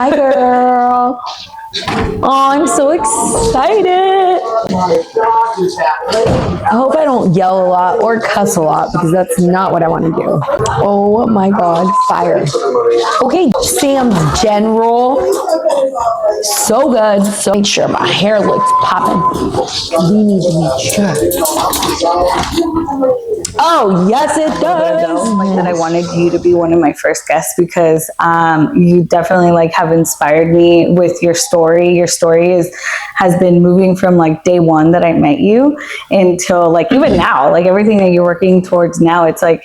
Hi, girl. Oh, I'm so excited. I hope I don't yell a lot or cuss a lot because that's not what I want to do. Oh my God, fire. Okay, Sam's General. So good. So make sure my hair looks popping. We need to be sure. Oh, yes, it does. Like that I wanted you to be one of my first guests because you definitely like have inspired me with your story. Your story has been moving from like day one that I met you until like even now, like everything that you're working towards now, it's like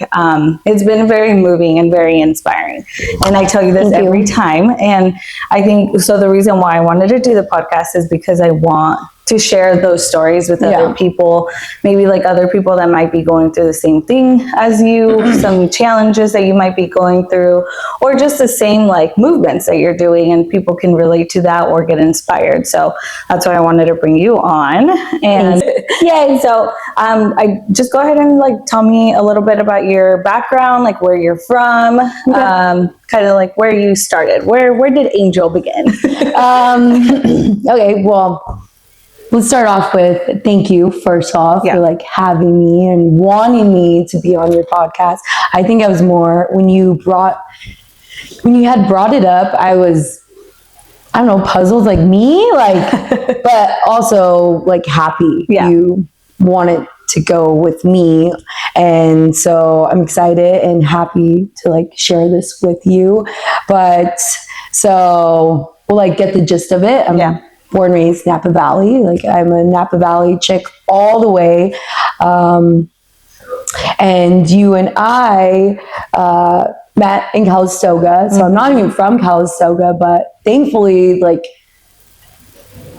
it's been very moving and very inspiring. And I tell you this every time. And I think so the reason why I wanted to do the podcast is because I want to share those stories with other people, maybe like other people that might be going through the same thing as you, some challenges that you might be going through, or just the same like movements that you're doing, and people can relate to that or get inspired. So that's why I wanted to bring you on. And yay! So I just go ahead and like tell me a little bit about your background, like where you're from, kind of like where you started. Where did Angel begin? Okay, well, let's start off with thank you first off for like having me and wanting me to be on your podcast. I think I was more when you had brought it up, I don't know, puzzled like me, like, but also like happy you wanted to go with me. And so I'm excited and happy to like share this with you. But so we'll like get the gist of it. I'm born and raised Napa Valley. Like I'm a Napa Valley chick all the way. And you and I met in Calistoga. So I'm not even from Calistoga, but thankfully like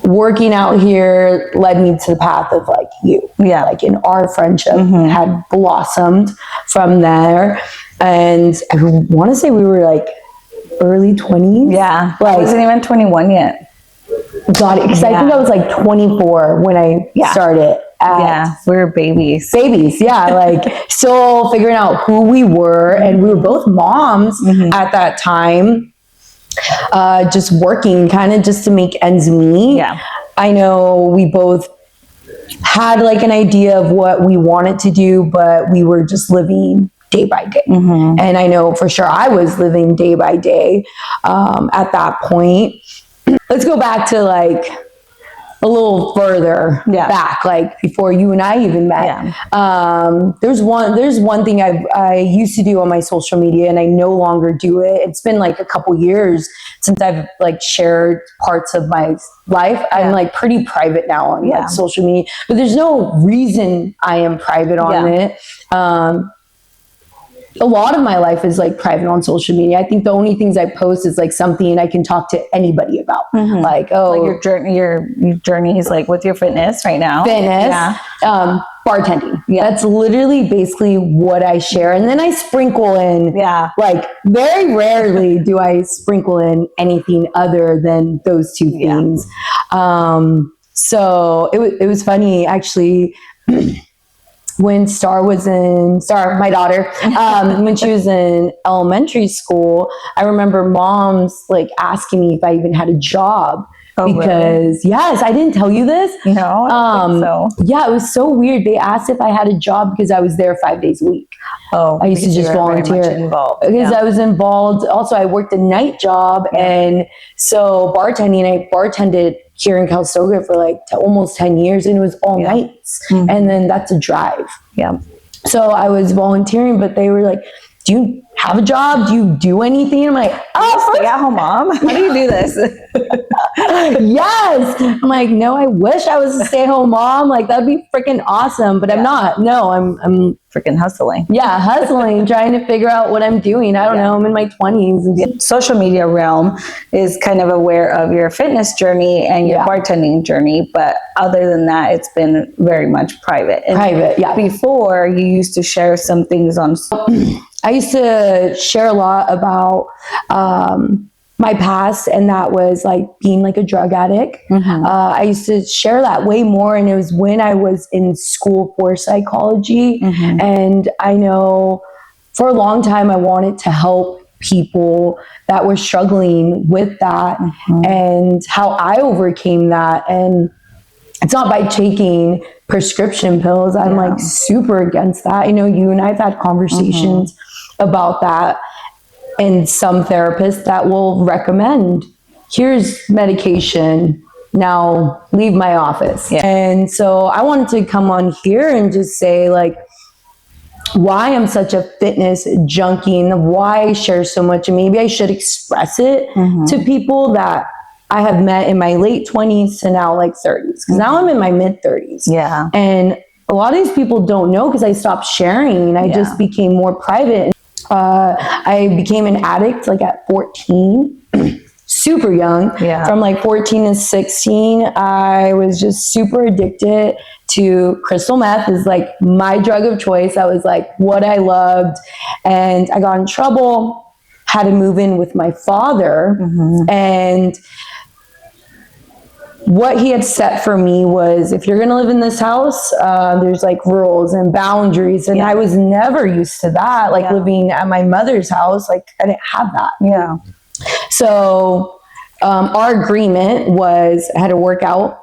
working out here led me to the path of like you. Yeah. Like in our friendship had blossomed from there. And I want to say we were like early 20s. Yeah. Like, I wasn't even 21 yet. Got it. Because I think I was like 24 when I started. We were babies. Like still figuring out who we were. And we were both moms at that time. Just working kind of just to make ends meet. Yeah. I know we both had like an idea of what we wanted to do, but we were just living day by day. And I know for sure I was living day by day at that point. Let's go back to like a little further back, like before you and I even met. There's one thing I used to do on my social media and I no longer do it. It's been like a couple years since I've like shared parts of my life. I'm like pretty private now on like social media, but there's no reason I am private on it. A lot of my life is like private on social media. I think the only things I post is like something I can talk to anybody about. Like, like your journey is like with your fitness right now. Bartending. That's literally basically what I share. And then I sprinkle in, like very rarely do I sprinkle in anything other than those two things. So it was funny actually. When my daughter, when she was in elementary school, I remember moms like asking me if I even had a job. Because yes, I didn't tell you this. No, I don't think so. Yeah, it was so weird. They asked if I had a job because I was there 5 days a week. I used to just volunteer because I was involved. Also, I worked a night job, and so bartending. I bartended here in Calistoga for like almost 10 years, and it was all nights, and then that's a drive. So I was volunteering, but they were like, "Do you have a job? Do you do anything?" I'm like, "Oh, stay-at-home mom. How do you do this?" Yes. I'm like, no, I wish I was a stay-at-home mom. Like that'd be freaking awesome, but I'm not. No, I'm freaking hustling. Yeah, hustling, trying to figure out what I'm doing. I don't know. I'm in my 20s. Social media realm is kind of aware of your fitness journey and your bartending journey, but other than that, it's been very much private. And before, you used to share some things on. I used to share a lot about my past, and that was like being like a drug addict. I used to share that way more, and it was when I was in school for psychology. And I know for a long time I wanted to help people that were struggling with that and how I overcame that. And it's not by taking prescription pills. I'm like super against that. You and I've had conversations about that, and some therapists that will recommend, here's medication, now leave my office. And so I wanted to come on here and just say like why I'm such a fitness junkie and why I share so much, and maybe I should express it to people that I have met in my late 20s to now like 30s, because now I'm in my mid 30s. Yeah. And a lot of these people don't know because I stopped sharing. I just became more private. I became an addict like at 14, super young. From like 14 to 16, I was just super addicted to crystal meth. Is like my drug of choice. That was like what I loved. And I got in trouble, had to move in with my father. And what he had set for me was, if you're going to live in this house, there's like rules and boundaries. And I was never used to that. Like living at my mother's house, like I didn't have that. So our agreement was I had to work out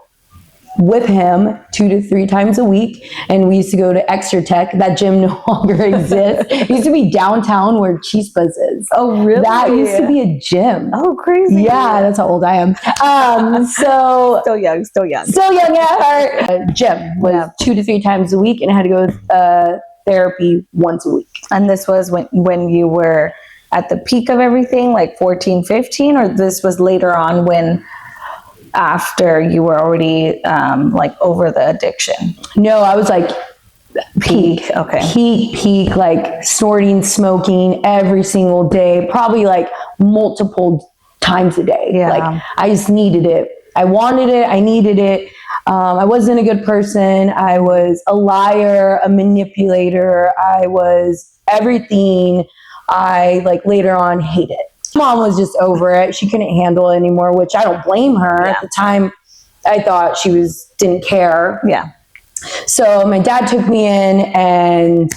with him 2 to 3 times a week, and we used to go to Exertech. That gym no longer exists. It used to be downtown where Chispas is. Oh, really? That used to be a gym. Oh, crazy. Yeah, that's how old I am. So still young at heart. Gym was 2 to 3 times a week, and I had to go to therapy once a week. And this was when you were at the peak of everything, like 14, 15, or this was later on when after you were already like over the addiction? No, I was like peak, peak, like snorting, smoking every single day, probably like multiple times a day. Like I just needed it. I wanted it. I needed it. I wasn't a good person. I was a liar, a manipulator. I was everything I like later on hated. Mom was just over it. She couldn't handle it anymore, which I don't blame her. At the time, I thought she didn't care. So my dad took me in, and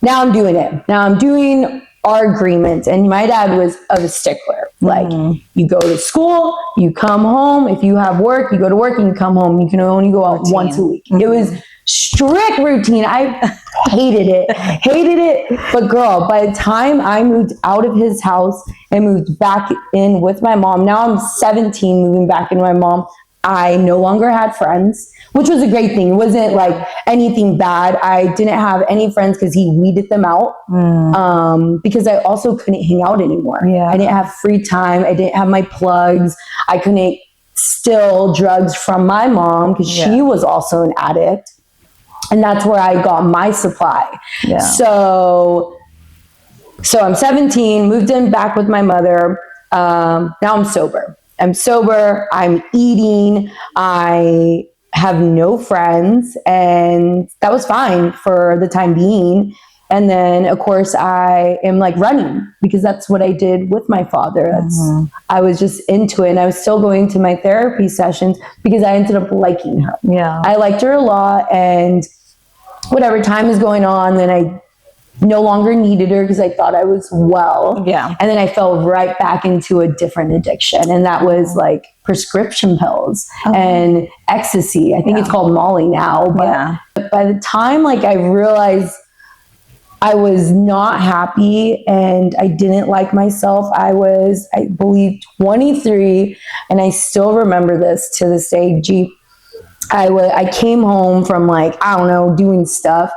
now I'm doing it. Now I'm doing our agreement. And my dad was a stickler. Like, you go to school, you come home. If you have work, you go to work and you come home. You can only go out once a week. It was strict routine. I hated it. But girl, by the time I moved out of his house and moved back in with my mom, now I'm 17 moving back in with my mom, I no longer had friends, which was a great thing. It wasn't like anything bad. I didn't have any friends because he weeded them out. Because I also couldn't hang out anymore. I didn't have free time. I didn't have my plugs. I couldn't steal drugs from my mom because she was also an addict. And that's where I got my supply. So I'm 17, moved in back with my mother. Now I'm sober. I'm eating. I have no friends, and that was fine for the time being. And then, of course, I am like running because that's what I did with my father. I was just into it, and I was still going to my therapy sessions because I ended up liking her. I liked her a lot, and whatever time is going on, then I no longer needed her because I thought I was well. And then I fell right back into a different addiction, and that was like prescription pills and ecstasy. I think it's called Molly now, but by the time like I realized I was not happy and I didn't like myself, I was, I believe, 23, and I still remember this to this day. I came home from like, I don't know, doing stuff.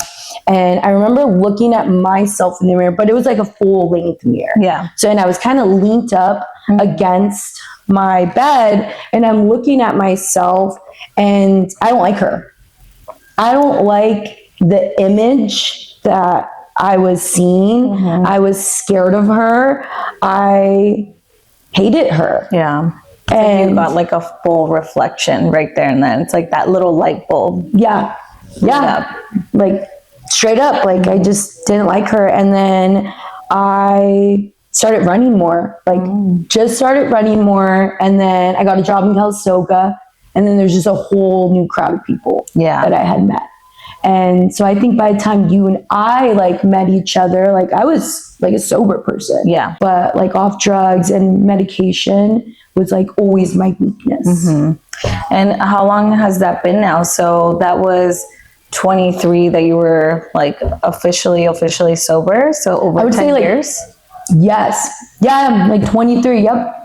And I remember looking at myself in the mirror, but it was like a full length mirror. So, and I was kind of leaned up against my bed, and I'm looking at myself, and I don't like her. I don't like the image that I was seeing. I was scared of her. I hated her. And you got like a full reflection right there and then. It's like that little light bulb. Like straight up, like I just didn't like her. And then I started running more, just started running more. And then I got a job in Calistoga, and then there's just a whole new crowd of people that I had met. And so I think by the time you and I like met each other, like I was like a sober person. Yeah. But like off drugs and medication was like always my weakness. And how long has that been now? So that was 23 that you were like officially sober. So over I would 10 say like years. Yes. Yeah, like 23. Yep.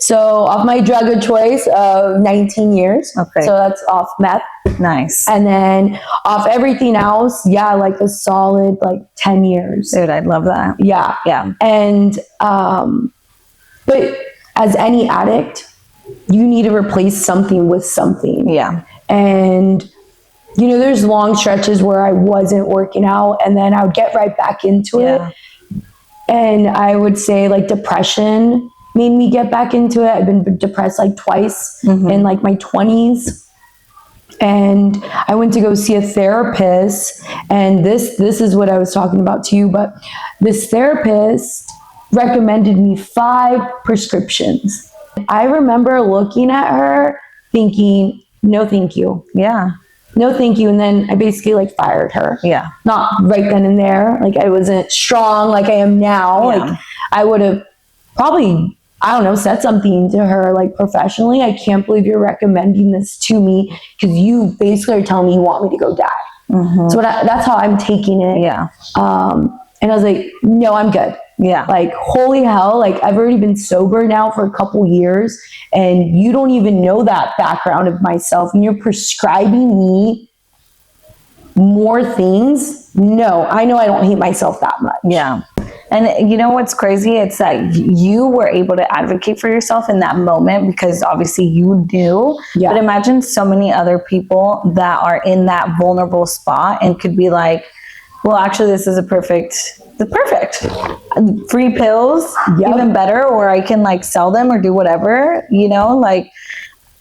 So off my drug of choice, 19 years. Okay. So that's off meth. Nice. And then off everything else, yeah, like a solid like 10 years. Dude, I love that. Yeah. Yeah. And, but as any addict, you need to replace something with something. Yeah. And, you know, there's long stretches where I wasn't working out and then I would get right back into it. And I would say like depression made me get back into it. I've been depressed like twice in like my 20s. And I went to go see a therapist, and this is what I was talking about to you, but this therapist recommended me 5 prescriptions. I remember looking at her thinking, no, thank you. Yeah. No, thank you. And then I basically like fired her. Yeah. Not right then and there. Like I wasn't strong like I am now. Yeah. Like I would have probably, I don't know, said something to her like professionally. I can't believe you're recommending this to me because you basically are telling me you want me to go die. So that's how I'm taking it. Yeah. And I was like, no, I'm good. Yeah. Like, holy hell, like I've already been sober now for a couple years and you don't even know that background of myself and you're prescribing me more things. No, I know I don't hate myself that much. Yeah. And you know what's crazy? It's that you were able to advocate for yourself in that moment because obviously you knew. Yeah. But imagine so many other people that are in that vulnerable spot and could be like, well, actually, this is the perfect free pills, even better, or I can like sell them or do whatever, you know, like.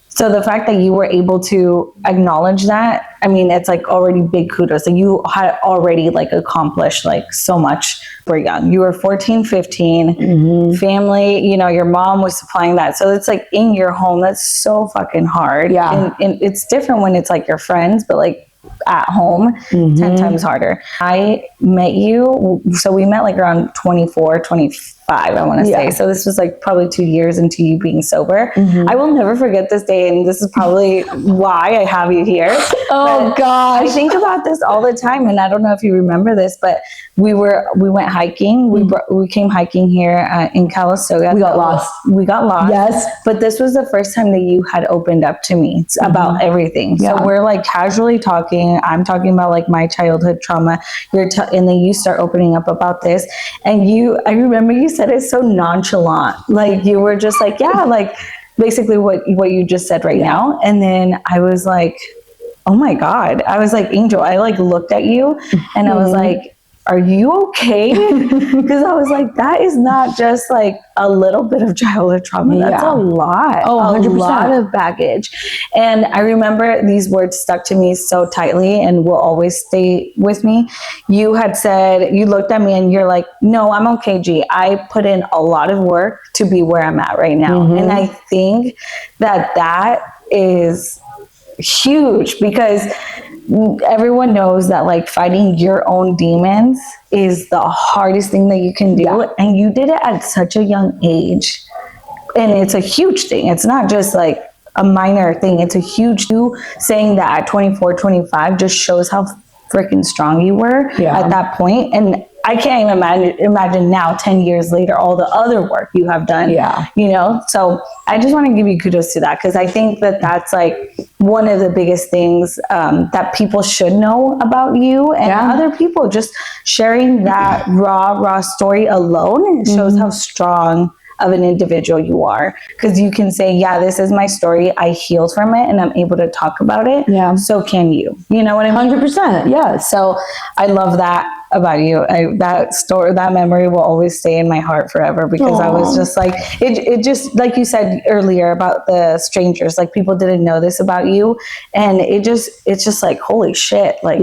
So the fact that you were able to acknowledge that, I mean, it's like already big kudos. Like you had already like accomplished like so much. We're young. You were 14, 15, family, you know, your mom was supplying that. So it's like in your home, that's so fucking hard. Yeah. And it's different when it's like your friends, but like at home, 10 times harder. I met you, so we met like around 24, 25, I want to say. So this was like probably 2 years into you being sober. I will never forget this day, and this is probably why I have you here. Oh gosh. I think about this all the time, and I don't know if you remember this, but we went hiking. We came hiking here in Calistoga. We got lost. Yes. But this was the first time that you had opened up to me about everything. So we're like casually talking. I'm talking about like my childhood trauma. And then you start opening up about this. And I remember you said it so nonchalant. Like you were just like, yeah, like basically what you just said right now. And then I was like, oh my God. I was like, Angel, I like looked at you and I was like, are you okay? Because I was like, that is not just like a little bit of childhood trauma. That's a lot. Oh, 100%. A lot of baggage. And I remember these words stuck to me so tightly and will always stay with me. You had said, you looked at me and you're like, no, I'm okay, G. I put in a lot of work to be where I'm at right now. And I think that is huge because everyone knows that like fighting your own demons is the hardest thing that you can do. And you did it at such a young age. And it's a huge thing. It's not just like a minor thing. It's a huge, you saying that at 24, 25 just shows how freaking strong you were at that point. And I can't even imagine now, 10 years later, all the other work you have done, you know? So I just want to give you kudos to that because I think that that's like one of the biggest things that people should know about you and other people. Just sharing that raw story alone shows how strong of an individual you are, because you can say, yeah, this is my story, I healed from it and I'm able to talk about it. So can you know what I mean? 100%. Yeah. So I love that about you. That memory will always stay in my heart forever because I was just like, it just, like you said earlier about the strangers, like people didn't know this about you. And it's just like, holy shit. Like,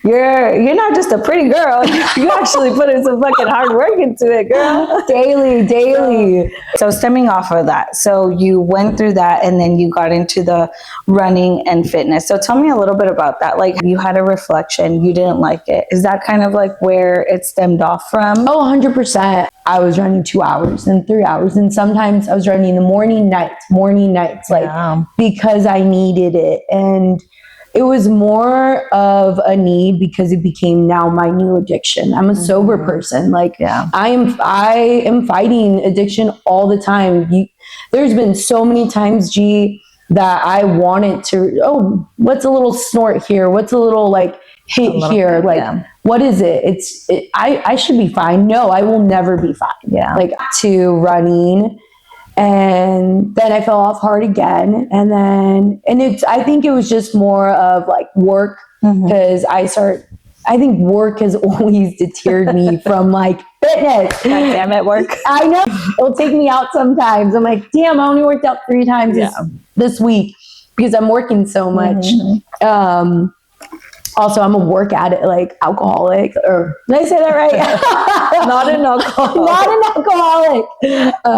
You're not just a pretty girl. You actually put in some fucking hard work into it, girl. Daily. So stemming off of that, so you went through that and then you got into the running and fitness. So tell me a little bit about that. Like, you had a reflection, you didn't like it. Is that kind of like where it stemmed off from? Oh, 100%. I was running 2 hours and 3 hours. And sometimes I was running the morning, nights, like, because I needed it. And it was more of a need because it became now my new addiction. I'm a sober person. Like, I am fighting addiction all the time. There's been so many times, G, that I wanted to, what's a little snort here? What's a little like hit here? Like, what is it? I should be fine. No, I will never be fine. Like, to running. And then I fell off hard again. I think it was just more of like work, because I think work has always deterred me from like fitness. God damn it, work. I know. It'll take me out sometimes. I'm like, damn, I only worked out 3 times this week because I'm working so much. Also, I'm a work addict, like alcoholic, or did I say that right? Not an alcoholic. Not an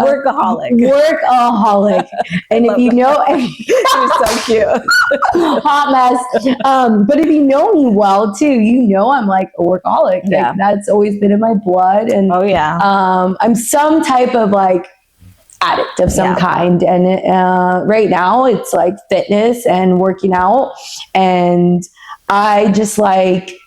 alcoholic. Workaholic. And if you know, you're so cute. Hot mess. But if you know me well too, you know I'm like a workaholic. Like, that's always been in my blood. And I'm some type of like addict of some kind. And right now it's like fitness and working out. And I just like,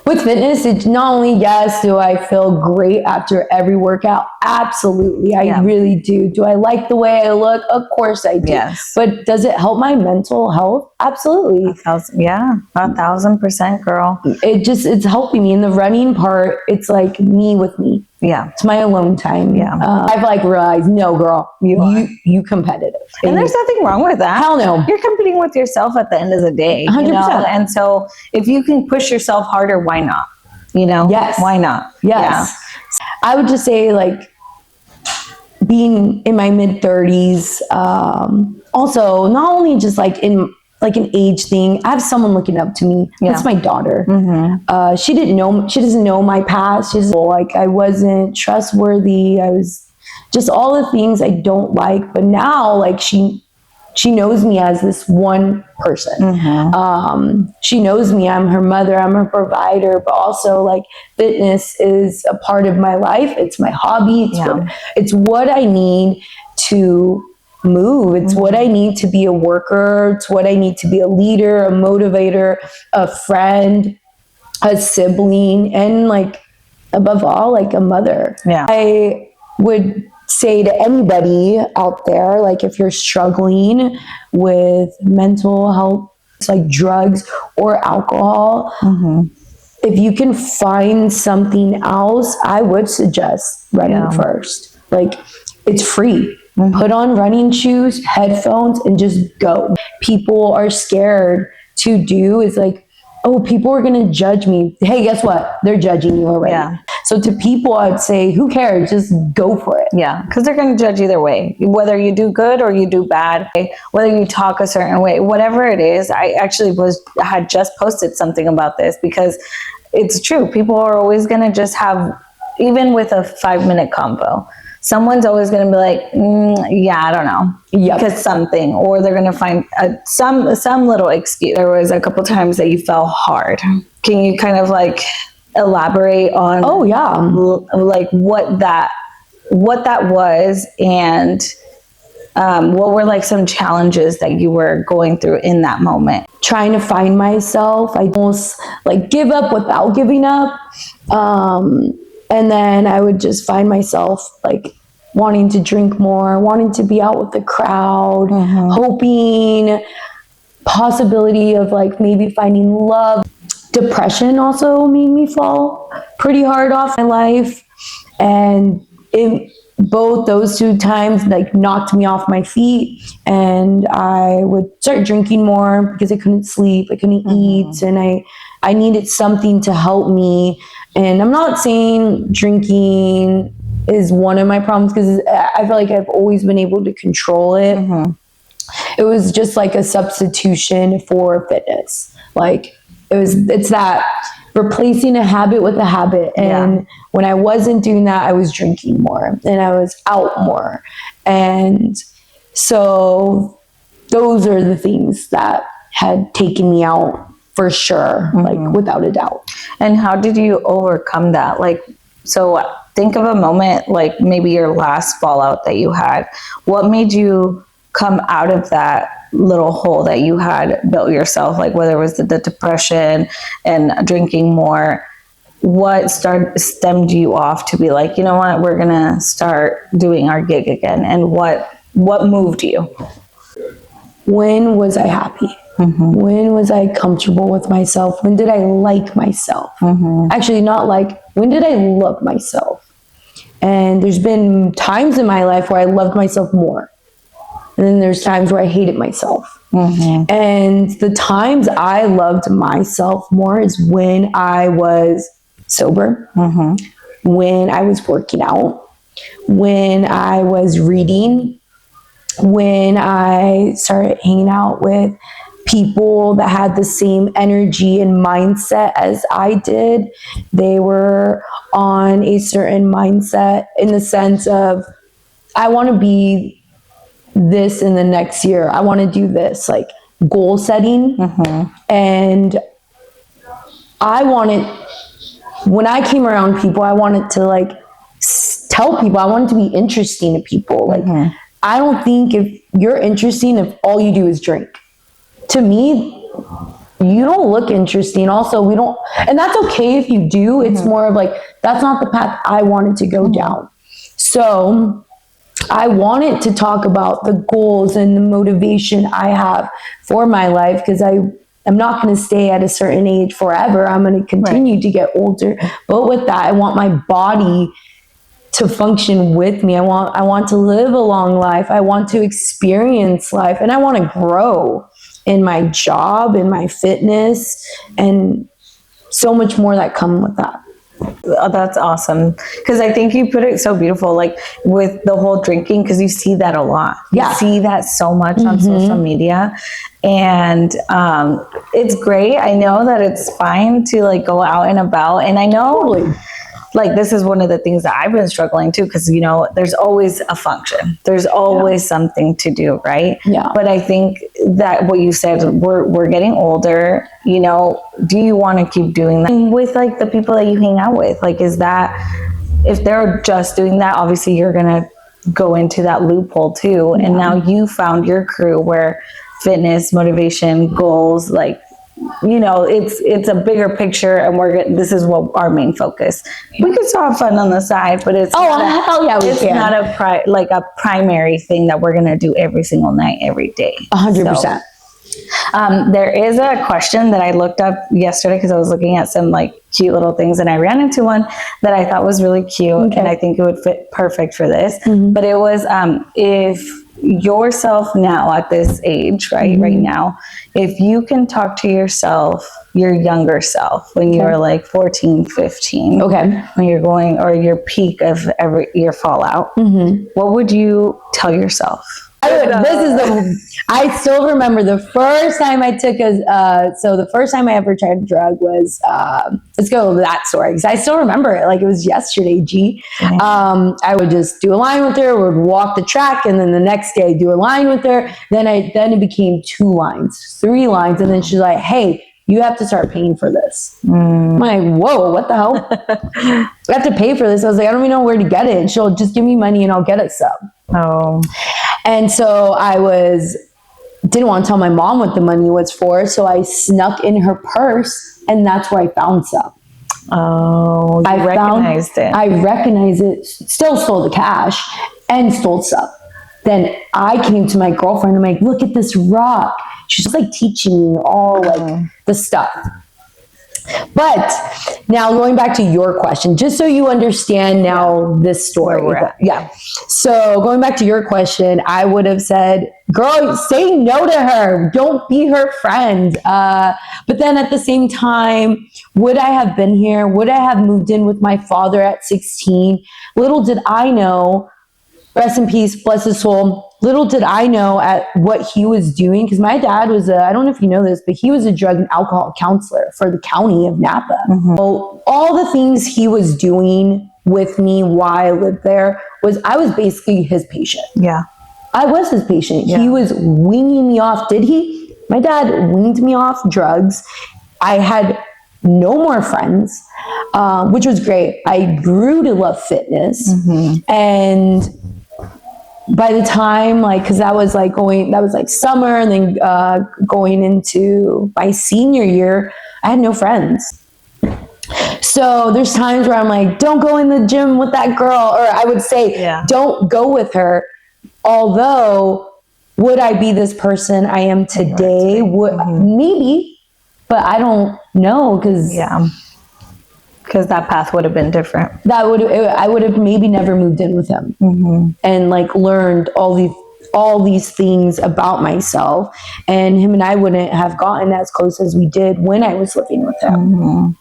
with fitness, it's not only, yes, do I feel great after every workout? Absolutely. I really do. Do I like the way I look? Of course I do. Yes. But does it help my mental health? Absolutely. 1,000%, girl. It's helping me. In the running part, it's like me with me. It's my alone time. I've like realized, no, girl, you competitive. And there's nothing wrong with that. Hell no. You're competing with yourself at the end of the day. 100%. You know? And so if you can push yourself harder, why not? You know? Yes. Why not? Yes. Yeah. I would just say, like, being in my mid 30s, also not only just like in like an age thing, I have someone looking up to me. That's my daughter. She doesn't know my past. She's like, I wasn't trustworthy. I was just all the things I don't like. But now, like, she knows me as this one person. She knows me. I'm her mother. I'm her provider. But also, like, fitness is a part of my life. It's my hobby. It's what I need to move. It's what I need to be a worker. It's what I need to be a leader, a motivator, a friend, a sibling, and, like, above all, like, a mother. I would say to anybody out there, like, if you're struggling with mental health, it's like drugs or alcohol, if you can find something else, I would suggest running first. Like, it's free. Put on running shoes, headphones, and just go. People are scared to do is like, oh, people are going to judge me. Hey, guess what? They're judging you already. So to people, I'd say, who cares? Just go for it. Because they're going to judge either way, whether you do good or you do bad, whether you talk a certain way, whatever it is. I actually had just posted something about this because it's true. People are always going to just have, even with a 5-minute convo, someone's always going to be like, I don't know, because something, or they're going to find some little excuse. There was a couple times that you fell hard. Can you kind of like elaborate on? Like what that was, and what were like some challenges that you were going through in that moment? Trying to find myself. I almost like give up without giving up. And then I would just find myself like wanting to drink more, wanting to be out with the crowd, hoping, possibility of like maybe finding love. Depression also made me fall pretty hard off my life. And both those 2 times like knocked me off my feet, and I would start drinking more because I couldn't sleep, I couldn't eat, and I needed something to help me. And I'm not saying drinking is one of my problems, because I feel like I've always been able to control it. It was just like a substitution for fitness. Like, it's that replacing a habit with a habit. And when I wasn't doing that, I was drinking more and I was out more. And so those are the things that had taken me out for sure, like without a doubt. And how did you overcome that? Like, so think of a moment, like maybe your last fallout that you had. What made you come out of that little hole that you had built yourself? Like whether it was the depression and drinking more, what stemmed you off to be like, you know what, we're gonna start doing our gig again? And what moved you? When was I happy? When was I comfortable with myself? When did I like myself? Actually, not like, when did I love myself? And there's been times in my life where I loved myself more. And then there's times where I hated myself. And the times I loved myself more is when I was sober, when I was working out, when I was reading, when I started hanging out with people that had the same energy and mindset as I did. They were on a certain mindset in the sense of, I want to be this in the next year. I want to do this, like goal setting. And I wanted, when I came around people, I wanted to like tell people, I wanted to be interesting to people. Like, I don't think if you're interesting if all you do is drink. To me, you don't look interesting. Also, we don't, and that's okay if you do. It's more of like, that's not the path I wanted to go down. So I wanted to talk about the goals and the motivation I have for my life, because I'm not going to stay at a certain age forever. I'm going to continue to get older. But with that, I want my body to function with me. I want to live a long life. I want to experience life, and I want to grow in my job, in my fitness, and so much more that come with that. Oh, that's awesome. Because I think you put it so beautiful, like with the whole drinking, because you see that a lot. You see that so much on social media. And it's great. I know that it's fine to like go out and about. And I know like this is one of the things that I've been struggling too, because you know there's always a function, there's always something to do, right? But I think that what you said, we're getting older, you know, do you want to keep doing that? And with like the people that you hang out with, like, is that, if they're just doing that, obviously you're gonna go into that loophole too. And now you found your crew where fitness, motivation, goals, like, you know, it's a bigger picture, and this is what our main focus. We could still have fun on the side, but it's not a primary thing that we're gonna do every single night, every day. 100%. There is a question that I looked up yesterday because I was looking at some like cute little things, and I ran into one that I thought was really cute, and I think it would fit perfect for this. But it was, if yourself now at this age, right now, if you can talk to yourself, your younger self, when you were like 14, 15, when you're going, or your peak of your fallout, what would you tell yourself? I still remember the first time I took the first time I ever tried a drug was, let's go with that story, because I still remember it like it was yesterday, I would just do a line with her, would walk the track, and then the next day do a line with her. Then it became 2 lines, 3 lines, and then she's like, hey, you have to start paying for this. I'm like, whoa, what the hell? I have to pay for this. I was like, I don't even know where to get it. And she'll just give me money and I'll get it sub. And so I didn't want to tell my mom what the money was for. So I snuck in her purse, and that's where I found some. I recognized it. I recognized it, still stole the cash and stole some. Then I came to my girlfriend. I'm like, look at this rock. She's like teaching me all like the stuff. But now going back to your question, just so you understand now this story. So going back to your question, I would have said, girl, say no to her. Don't be her friend. But then at the same time, would I have been here? Would I have moved in with my father at 16? Little did I know, rest in peace, bless his soul. Little did I know at what he was doing, because my dad was I don't know if you know this, but he was a drug and alcohol counselor for the county of Napa. So all the things he was doing with me while I lived there I was basically his patient. Yeah. I was his patient. Yeah. He was weaning me off. Did he? My dad weaned me off drugs. I had no more friends, which was great. I grew to love fitness. And by the time, because that was summer, and then going into my senior year, I had no friends. So there's times where I'm like, don't go in the gym with that girl, or I would say, don't go with her. Although, would I be this person I am today? Maybe, but I don't know, because that path would have been different. I would have maybe never moved in with him, and learned all these things about myself, and him and I wouldn't have gotten as close as we did when I was living with him.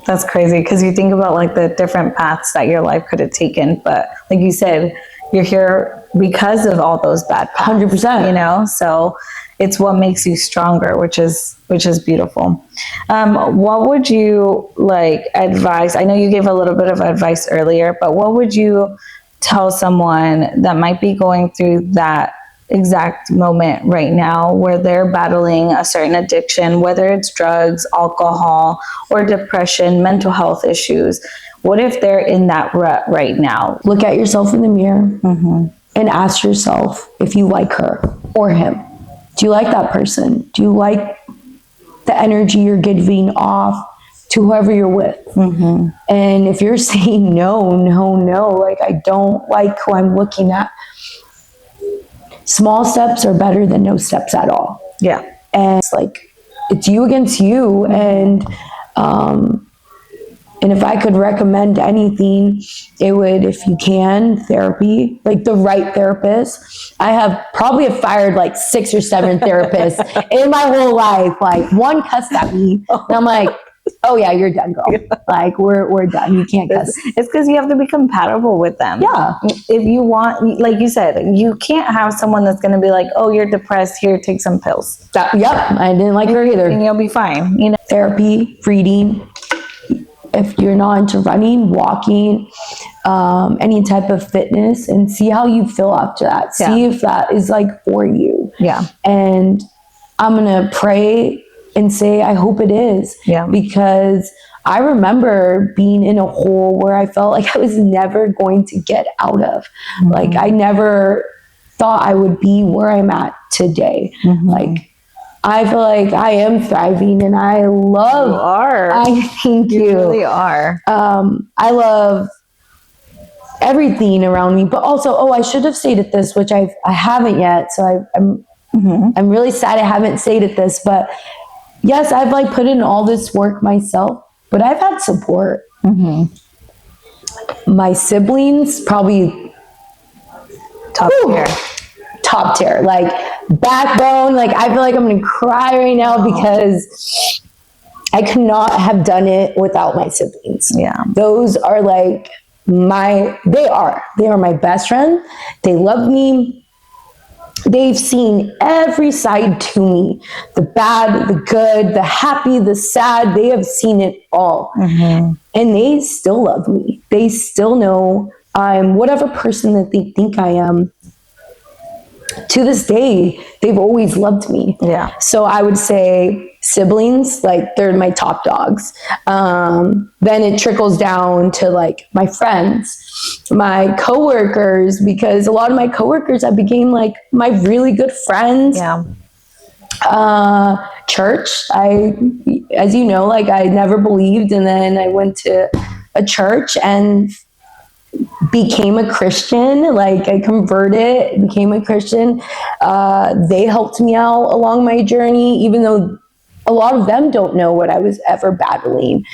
That's crazy, because you think about the different paths that your life could have taken, but like you said, you're here because of all those bad paths. 100%. So it's what makes you stronger, which is beautiful. What would you advise? I know you gave a little bit of advice earlier, but what would you tell someone that might be going through that exact moment right now, where they're battling a certain addiction, whether it's drugs, alcohol, or depression, mental health issues? What if they're in that rut right now? Look at yourself in the mirror and ask yourself if you like her or him. Do you like that person? Do you like the energy you're giving off to whoever you're with? And if you're saying no, I don't like who I'm looking at, small steps are better than no steps at all. Yeah. And it's you against you. And if I could recommend anything, it would, if you can, therapy, the right therapist. I have fired 6 or 7 therapists in my whole life. One cussed at me, and I'm like, oh yeah, you're done, girl. We're done. You can't cuss. It's because you have to be compatible with them. Yeah. If you want, like you said, you can't have someone that's going to be like, oh, you're depressed, here, take some pills. Yep. I didn't like her either. And you'll be fine. Therapy, reading. If you're not into running, walking, any type of fitness, and see how you feel after that. See if that is for you. Yeah. And I'm going to pray and say, I hope it is. Yeah. Because I remember being in a hole where I felt like I was never going to get out of. I never thought I would be where I'm at today. I feel like I am thriving, and I love. You are. I thank you. You really are. I love everything around me, but also, I should have stated this, which I haven't yet. So I'm really sad I haven't stated this, but yes, I've put in all this work myself, but I've had support. My siblings, probably top tier, backbone. I feel like I'm gonna cry right now because I could not have done it without my siblings. Yeah. Those are they are my best friend. They love me. They've seen every side to me, the bad, the good, the happy, the sad. They have seen it all. And they still love me. They still know I'm whatever person that they think I am. To this day, they've always loved me. Yeah. So I would say siblings, they're my top dogs. Then it trickles down to my friends, my coworkers, because a lot of my coworkers, I became my really good friends. Yeah. Church, as you know, I never believed, and then I went to a church and became a Christian. I converted, became a Christian. They helped me out along my journey, even though a lot of them don't know what I was ever battling.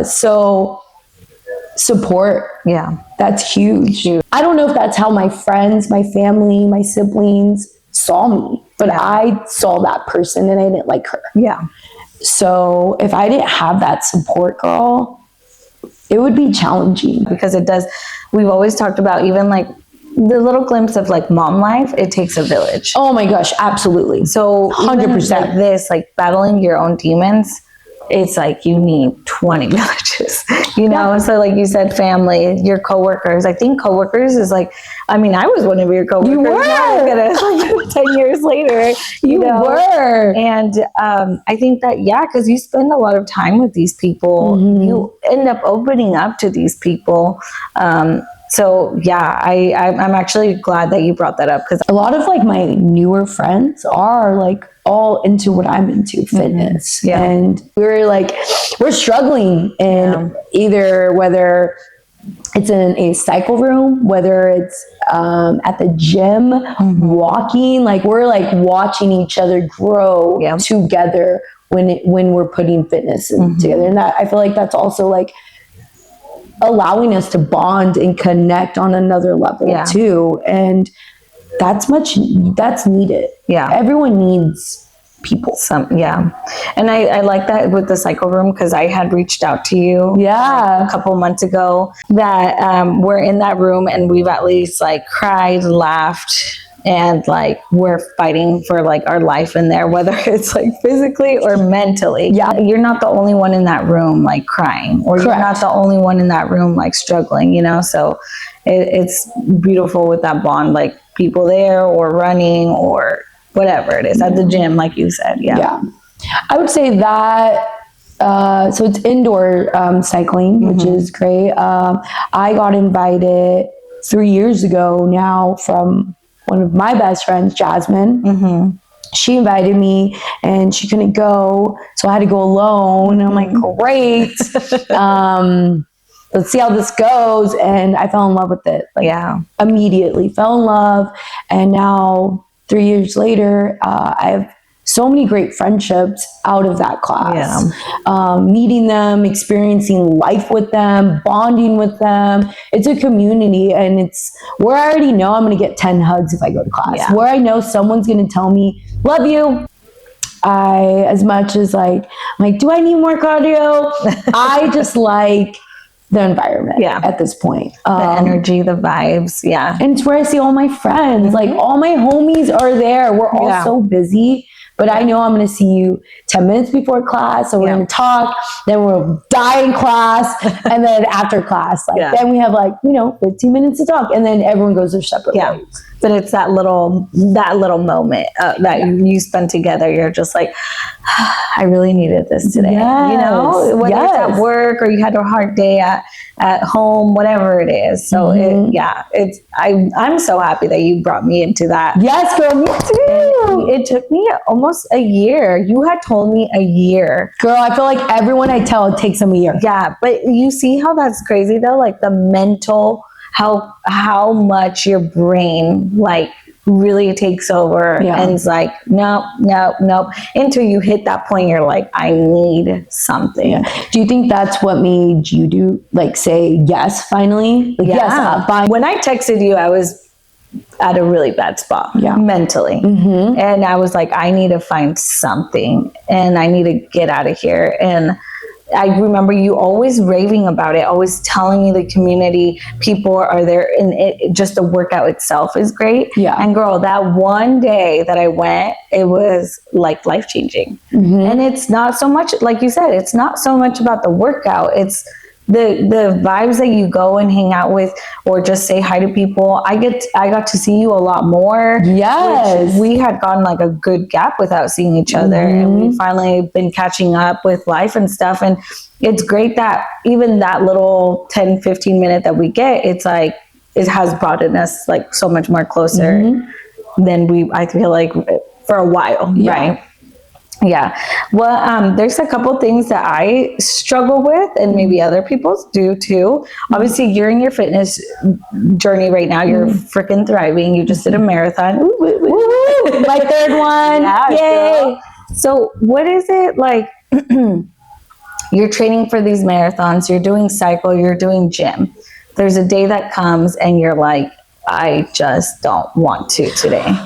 So support. Yeah. That's huge. I don't know if that's how my friends, my family, my siblings saw me, but I saw that person and I didn't like her. Yeah. So if I didn't have that support, girl, It would be challenging. Because it does, we've always talked about even like the little glimpse of like mom life, it takes a village. Oh my gosh, absolutely. So 100%. like this, like battling your own demons, it's like you need 20 villages, you know? Yeah. So like you said, family, your coworkers. I think coworkers is like, I mean, I was one of your coworkers. You were. Now like 10 years later. You were. And I think that, yeah, because you spend a lot of time with these people. Mm-hmm. You end up opening up to these people. So yeah, I'm actually glad that you brought that up, because a lot of like my newer friends are like all into what I'm into, fitness. Mm-hmm. Yeah. And we're struggling in either whether it's in a cycle room, whether it's at the gym, walking, like we're like watching each other grow together when we're putting fitness together. And that, I feel like that's also like allowing us to bond and connect on another level too. And that's needed. Yeah. Everyone needs people. And I like that with the cycle room, because I had reached out to you a couple months ago that we're in that room and we've at least like cried, laughed, and like we're fighting for like our life in there, whether it's like physically or mentally. Yeah, you're not the only one in that room like crying, or you're not the only one in that room like struggling, you know? So it's beautiful with that bond, like people there or running or whatever it is at the gym, like you said. Yeah. I would say that so it's indoor cycling, which is great. I got invited 3 years ago now from one of my best friends, Jasmine. She invited me and she couldn't go, so I had to go alone. And I'm like, great. Let's see how this goes. And I fell in love with it. Immediately fell in love. And now 3 years later, I have so many great friendships out of that class. Meeting them, experiencing life with them, bonding with them. It's a community, and it's where I already know I'm going to get 10 hugs if I go to class. Where I know someone's going to tell me, love you. As much as like, do I need more cardio? I just like the environment at this point. The energy, the vibes. And it's where I see all my friends. Like all my homies are there. We're all so busy. But I know I'm going to see you 10 minutes before class, so we're going to talk, then we'll die in class, and then after class, then we have 15 minutes to talk, and then everyone goes their separate ways. But it's that little moment that you spend together. You're just like, I really needed this today. Yes. You know, whether it's at work or you had a hard day at home, whatever it is. So I'm so happy that you brought me into that. Yes, girl, me too. It took me almost a year. You had told me a year. Girl, I feel like everyone I tell, it takes them a year. Yeah, but you see how that's crazy though? Like the mental, how much your brain like really takes over and it's like, nope. Until you hit that point, you're like, I need something. Yeah. Do you think that's what made you do, like say yes, finally? Like, yes, fine. When I texted you, I was at a really bad spot mentally. And I was like, I need to find something and I need to get out of here. And I remember you always raving about it, always telling me the community people are there, and it just the workout itself is great. And girl, that one day that I went, it was like life-changing. And it's not so much, like you said, it's not so much about the workout, it's the vibes that you go and hang out with or just say hi to people. I got to see you a lot more. Yes. We had gone like a good gap without seeing each other, and we finally been catching up with life and stuff. And it's great that even that little 10-15 minute that we get, it's like it has brought us like so much more closer than I feel like for a while, right? Yeah. Well, there's a couple things that I struggle with, and maybe other people do too. Obviously, you're in your fitness journey right now. You're freaking thriving. You just did a marathon. Woo, woo, woo. My third one. Yeah, yay. So what is it like? You're training for these marathons. You're doing cycle. You're doing gym. There's a day that comes and you're like, I just don't want to today.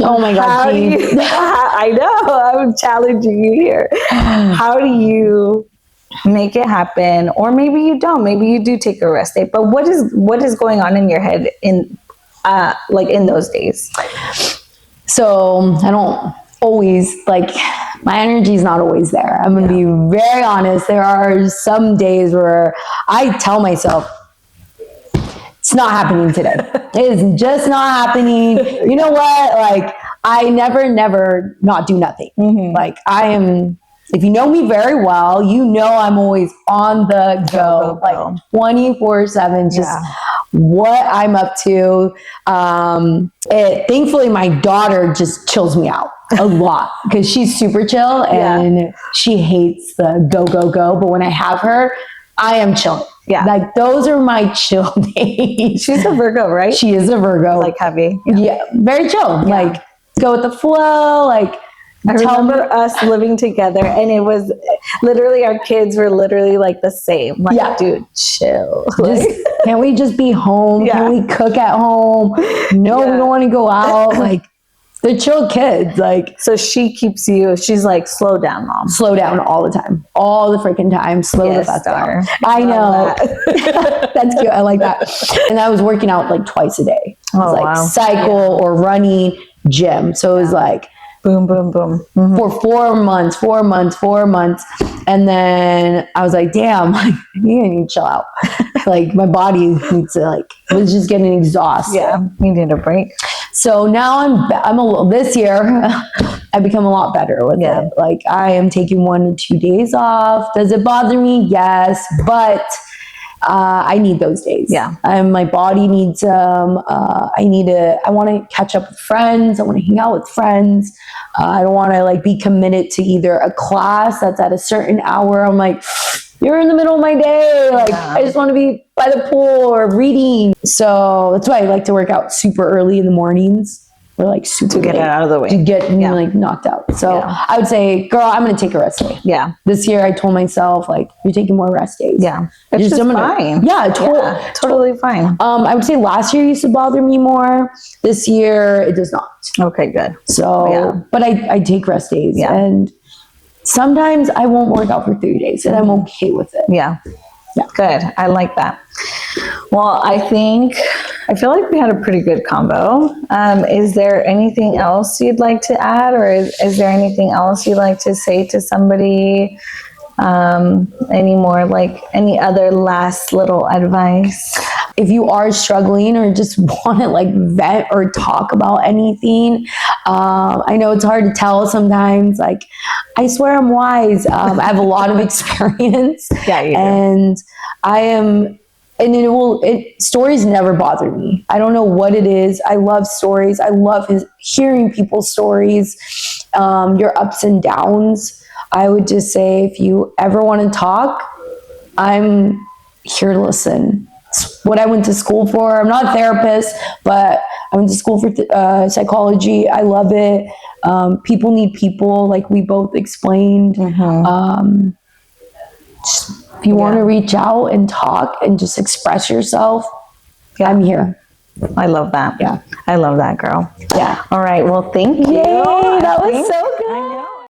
Oh my God. I know, I'm challenging you here. How do you make it happen. Or maybe you don't. Maybe you do take a rest day. But what is going on in your head in like in those days? So I don't always, like, my energy is not always there. I'm going to be very honest. There are some days where I tell myself, it's not happening today. It is just not happening. You know what? Like, I never not do nothing. Like, I am, if you know me very well, you know I'm always on the go, like 24/7, just what I'm up to. Thankfully, my daughter just chills me out a lot because she's super chill and she hates the go, go, go. But when I have her, I am chilling. Yeah. Like, those are my chill days. She's a Virgo, right? She is a Virgo. Like heavy. Yeah. Very chill. Yeah. Like, go with the flow. Like, I remember us living together, and it was literally, our kids were literally like the same. Like, dude, chill. Just, can't we just be home? Can we cook at home? No, we don't want to go out. Like, they're chill kids. Like, so she keeps you, she's like, slow down, mom. Slow down all the time. All the freaking time. Slow the fuck down. I know. That's cute. I like that. And I was working out like twice a day. It was like cycle or running, gym. So it was like, boom, boom, boom. For 4 months. And then I was like, damn, like, you need to chill out. Like, my body needs to, like, was just getting exhausted. Yeah, you need a break. So now I'm a little, this year, I've become a lot better with it. Like, I am taking 1 to 2 days off. Does it bother me? Yes. But I need those days. Yeah. My body needs I want to catch up with friends. I want to hang out with friends. I don't want to, like, be committed to either a class that's at a certain hour. I'm like, you're in the middle of my day. Like, I just want to be by the pool or reading. So that's why I like to work out super early in the mornings. Or like super to get it out of the way. To get me like knocked out. So I would say, girl, I'm going to take a rest day. Yeah. This year I told myself, like, you're taking more rest days. Yeah. It's just fine. Yeah, totally fine. I would say last year used to bother me more. This year it does not. Okay, good. So, but I take rest days. Yeah. And sometimes I won't work out for 3 days and I'm okay with it. Yeah. Yeah. Good. I like that. Well, I feel like we had a pretty good combo. Is there anything else you'd like to add, or is there anything else you'd like to say to somebody? Any more, like, any other last little advice? If you are struggling or just want to, like, vent or talk about anything, I know it's hard to tell sometimes. Like, I swear I'm wise. I have a lot of experience. Yeah, you do. And I am, and stories never bother me. I don't know what it is. I love stories. I love hearing people's stories, your ups and downs. I would just say, if you ever want to talk, I'm here to listen. It's what I went to school for. I'm not a therapist, but I went to school for psychology. I love it. People need people, like we both explained. If you want to reach out and talk and just express yourself, I'm here. I love that. Yeah. I love that, girl. Yeah. All right. Well, thank you. Yay, that was